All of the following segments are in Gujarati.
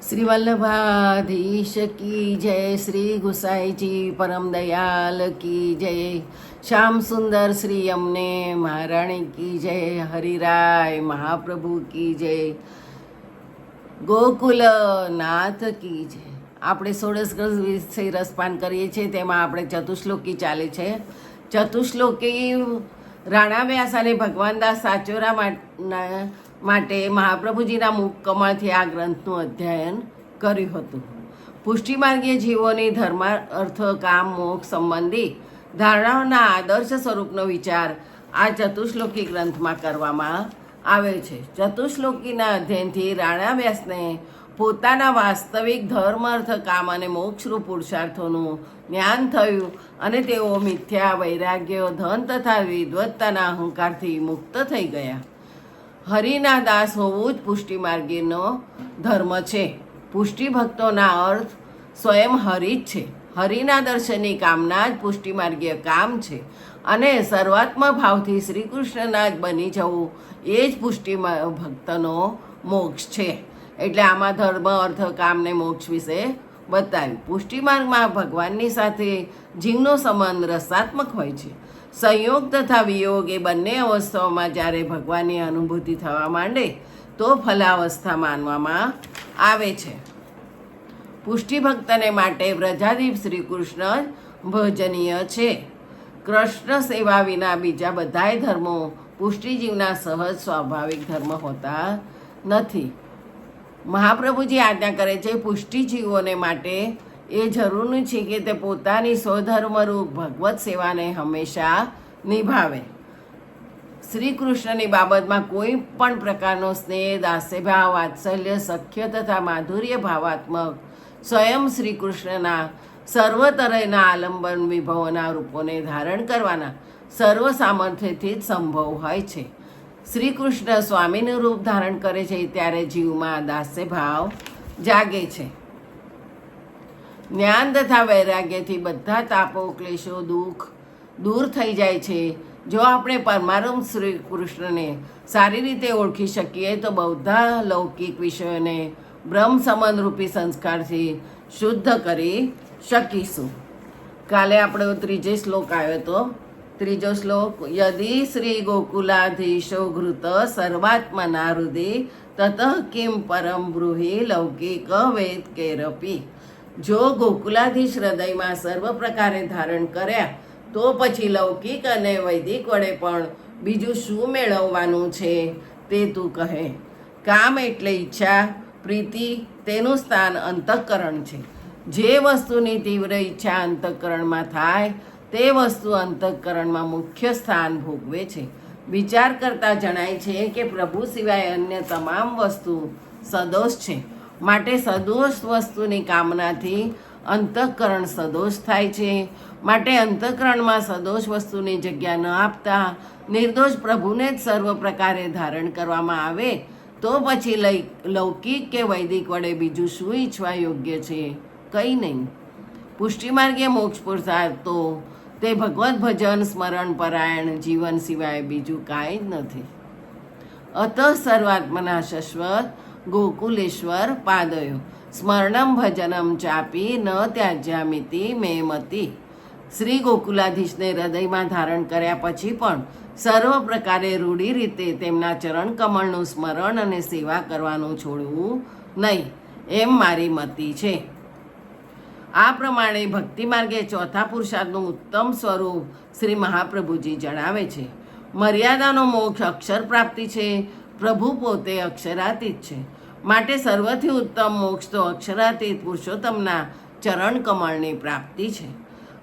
શ્રી વલ્લભાધીશ કી જય, શ્રી ગુસાઈજી પરમ દયાલ કી જય, શ્યામ સુંદર શ્રી અમને મહારાણી કી જય, હરિરાય મહાપ્રભુ કી જય, ગોકુલ નાથ કી જય. આપણે 16 વિષય રસપાન કરીએ છીએ, તેમાં આપણે ચતુશ્લોકી ચાલે છે. ચતુશ્લોકી રાણા વ્યાસ અને ભગવાનદાસ સાચોરા માટે મહાપ્રભુજીના મુખ કમળથી આ ગ્રંથનું અધ્યયન કર્યું હતું. પુષ્ટિમાર્ગીય જીવોની ધર્મ, અર્થ, કામ, મોક્ષ સંબંધી ધારણાઓના આદર્શ સ્વરૂપનો વિચાર આ ચતુશ્લોકી ગ્રંથમાં કરવામાં આવે છે. ચતુશ્લોકીના અધ્યયનથી રાણા વ્યાસને પોતાના વાસ્તવિક ધર્મ, અર્થ, કામ અને મોક્ષરૂપ પુરુષાર્થોનું જ્ઞાન થયું અને તેઓ મિથ્યા, વૈરાગ્ય, ધન તથા વિદ્વત્તાના અહંકારથી મુક્ત થઈ ગયા. હરિના દાસ હોવું જ પુષ્ટિમાર્ગીનો ધર્મ છે. પુષ્ટિ ભક્તોના અર્થ સ્વયં હરિ જ છે. હરિના દર્શનની કામના જ પુષ્ટિમાર્ગીય કામ છે અને સર્વાત્મ ભાવથી શ્રી કૃષ્ણના જ બની જવું એ જ પુષ્ટિ ભક્તનો મોક્ષ છે. એટલે આમાં ધર્મ, અર્થ, કામ ને મોક્ષ વિશે બતાવ્યું. પુષ્ટિમાર્ગમાં ભગવાનની સાથે જીવનો સંબંધ રસાત્મક હોય છે. સંયોગ તથા વિયોગ એ બંને અવસ્થાઓમાં જ્યારે ભગવાનની અનુભૂતિ થવા માંડે તો ફલાવસ્થા માનવામાં આવે છે. પુષ્ટિ ભક્તને માટે વ્રજાદીપ શ્રી કૃષ્ણ ભજનીય છે. કૃષ્ણ સેવા વિના બીજા બધાય ધર્મો પુષ્ટિજીવના સહજ સ્વાભાવિક ધર્મ હોતા નથી. મહાપ્રભુજી આજ્ઞા કરે છે, પુષ્ટિજીવોને માટે એ જરૂરી છે કે તે પોતાની સ્વધર્મરૂપ ભગવત સેવાને હંમેશા નિભાવે. શ્રી કૃષ્ણની બાબતમાં કોઈ પણ પ્રકારનો સ્નેહ, દાસ્યભાવ, વાત્સલ્ય, સખ્ય તથા માધુર્ય ભાવાત્મક સ્વયં શ્રી કૃષ્ણના સર્વતરયના આલંબન વિભવોના રૂપોને ધારણ કરવાના સર્વ સામર્થ્યથી જ સંભવ હોય છે. શ્રી કૃષ્ણ સ્વામીનું રૂપ ધારણ કરે છે ત્યારે જીવમાં દાસ્યભાવ જાગે છે. જ્ઞાન તથા વૈરાગ્યથી બધા તાપો, ક્લેશો, દુઃખ દૂર થઈ જાય છે. જો આપણે પરમારમ શ્રી કૃષ્ણને સારી રીતે ઓળખી શકીએ તો બધા લૌકિક વિષયોને બ્રહ્મ સંબંધરૂપી સંસ્કારથી શુદ્ધ કરી શકીશું. કાલે આપણો ત્રીજો શ્લોક આવ્યો હતો. ત્રીજો શ્લોક, યદિ શ્રી ગોકુલાધીશો ઘૃત સર્વાત્મના હૃદય તતઃ કિમ પરમ બ્રૂહિ લૌકિક વેદ કેરપી. જો ગોકુલાધીશ હૃદયમાં સર્વ પ્રકારે ધારણ કર્યા તો પછી લૌકિક અને વૈદિક વડે પણ બીજું શું મેળવવાનું છે તે તું કહે. કામ એટલે ઈચ્છા, પ્રીતિ, તેનું સ્થાન અંતઃકરણ છે. જે વસ્તુની તીવ્ર ઈચ્છા અંતઃકરણમાં થાય તે વસ્તુ અંતઃકરણમાં મુખ્ય સ્થાન ભોગવે છે. વિચાર કરતાં જણાય છે કે પ્રભુ સિવાય અન્ય તમામ વસ્તુ સદોષ છે. માટે સદોષ વસ્તુની કામનાથી અંતઃકરણ સદોષ થાય છે. માટે અંતઃકરણમાં સદોષ વસ્તુની જગ્યા ન આપતા નિર્દોષ પ્રભુને જ સર્વ પ્રકારે ધારણ કરવામાં આવે તો પછી લૌકિક કે વૈદિક વડે બીજું શું ઈચ્છવા યોગ્ય છે? કંઈ નહીં. પુષ્ટિમાર્ગીય મોક્ષ પુરુષાર્થ તો તે ભગવત ભજન, સ્મરણ પરાયણ જીવન સિવાય બીજું કાંઈ જ નથી. અત સર્વાત્મના શાશ્વત ગોકુલેશ્વર પાદયો સ્મરણમ ભજનમ ચાપી ન ત્યાજ્યામિતિ મે મતિ. શ્રી ગોકુલાધીશને હૃદયમાં ધારણ કર્યા પછી પણ સર્વ પ્રકારે રૂઢી રીતે તેમના ચરણ કમળનું સ્મરણ અને સેવા કરવાનું છોડવું નહીં, એમ મારી મતિ છે. આ પ્રમાણે ભક્તિ માર્ગે ચોથા પુરુષાર્થનું ઉત્તમ સ્વરૂપ શ્રી મહાપ્રભુજી જણાવે છે. મર્યાદાનો મોક્ષ અક્ષર પ્રાપ્તિ છે. પ્રભુ પોતે અક્ષરાતીત છે. માટે સર્વથી ઉત્તમ મોક્ષ તો અક્ષરાતીત પુરુષોત્તમના ચરણ કમળની પ્રાપ્તિ છે.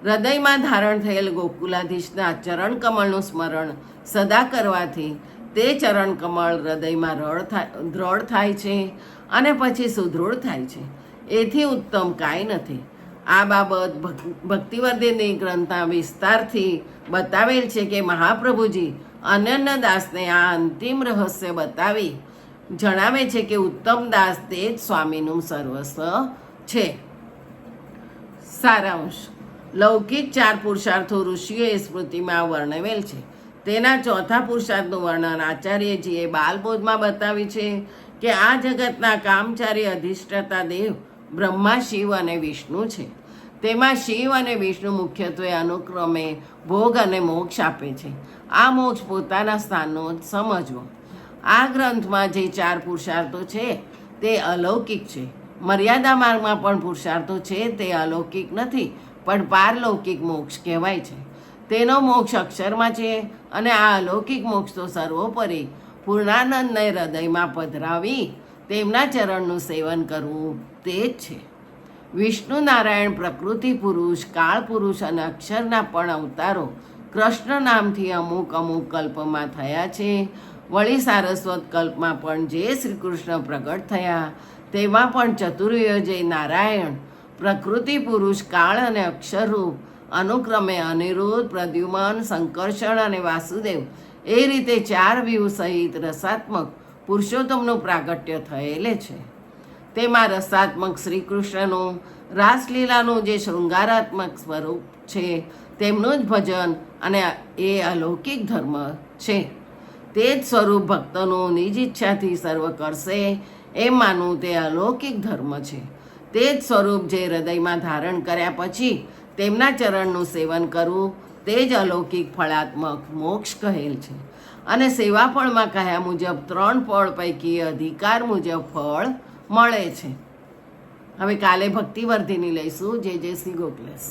હૃદયમાં ધારણ થયેલ ગોકુલાધીશના ચરણ કમળનું સ્મરણ સદા કરવાથી તે ચરણ કમળ હૃદયમાં દ્રઢ થાય છે અને પછી સુદૃઢ થાય છે. એથી ઉત્તમ કાંઈ નથી. આ બાબત ભક્તિવર્ધિની ગ્રંથના વિસ્તારથી બતાવેલ છે કે મહાપ્રભુજી અનન્યદાસને આ અંતિમ રહસ્ય બતાવી જણાવે છે કે ઉત્તમ દાસ તે જ સ્વામીનું સર્વસ્વ છે. સારાંશ, લૌકિક 4 પુરુષાર્થો ઋષિઓએ સ્મૃતિમાં વર્ણવેલ છે. તેના ચોથા પુરુષાર્થનું વર્ણન આચાર્યજીએ બાલબોધમાં બતાવ્યું છે કે આ જગતના કામચારી અધિષ્ઠાતા દેવ બ્રહ્મા, શિવ અને વિષ્ણુ છે. તેમાં શિવ અને વિષ્ણુ મુખ્યત્વે અનુક્રમે ભોગ અને મોક્ષ આપે છે. આ મોક્ષ પોતાના સ્થાનનો સમજવો. આ ગ્રંથમાં જે 4 પુરુષાર્થો છે તે અલૌકિક છે. મર્યાદા માર્ગમાં પણ પુરુષાર્થો છે તે અલૌકિક નથી, પણ પારલૌકિક મોક્ષ કહેવાય છે. તેનો મોક્ષ અક્ષરમાં છે અને આ અલૌકિક મોક્ષ તો સર્વોપરી પૂર્ણાનંદને હૃદયમાં પધરાવી તેમના ચરણનું સેવન કરવું તે જ છે. વિષ્ણુ નારાયણ પ્રકૃતિ પુરુષ, કાળ પુરુષ અને અક્ષરના પણ અવતારો કૃષ્ણ નામથી અમુક કલ્પમાં થયા છે. વળી સારસ્વત કલ્પમાં પણ જે શ્રી કૃષ્ણ પ્રગટ થયા તેમાં પણ ચતુર્યુજ જે નારાયણ પ્રકૃતિ પુરુષ, કાળ અને અક્ષરરૂપ અનુક્રમે અનિરુદ્ધ, પ્રદ્યુમન, સંકર્ષણ અને વાસુદેવ એ રીતે 4 વ્યૂહ સહિત રસાત્મક પુરુષોત્તમનું પ્રાગટ્ય થયેલે છે. તેમાં રસાત્મક શ્રી કૃષ્ણનું રાસલીલાનું જે શૃંગારાત્મક સ્વરૂપ છે તેમનું જ ભજન અને એ અલૌકિક ધર્મ છે. તે જ સ્વરૂપ ભક્તોનું નિજ ઈચ્છાથી સર્વ કરશે એમ માનવું તે અલૌકિક ધર્મ છે. તે જ સ્વરૂપ જે હૃદયમાં ધારણ કર્યા પછી તેમના ચરણનું સેવન કરવું તે જ અલૌકિક ફળાત્મક મોક્ષ કહેલ છે. અને સેવા ફળમાં કહ્યા મુજબ 3 ફળ પૈકી અધિકાર મુજબ ફળ મળે છે. હવે કાલે ભક્તિવર્ધિની લઈશું. જય જય શ્રી ગોકુલેશ.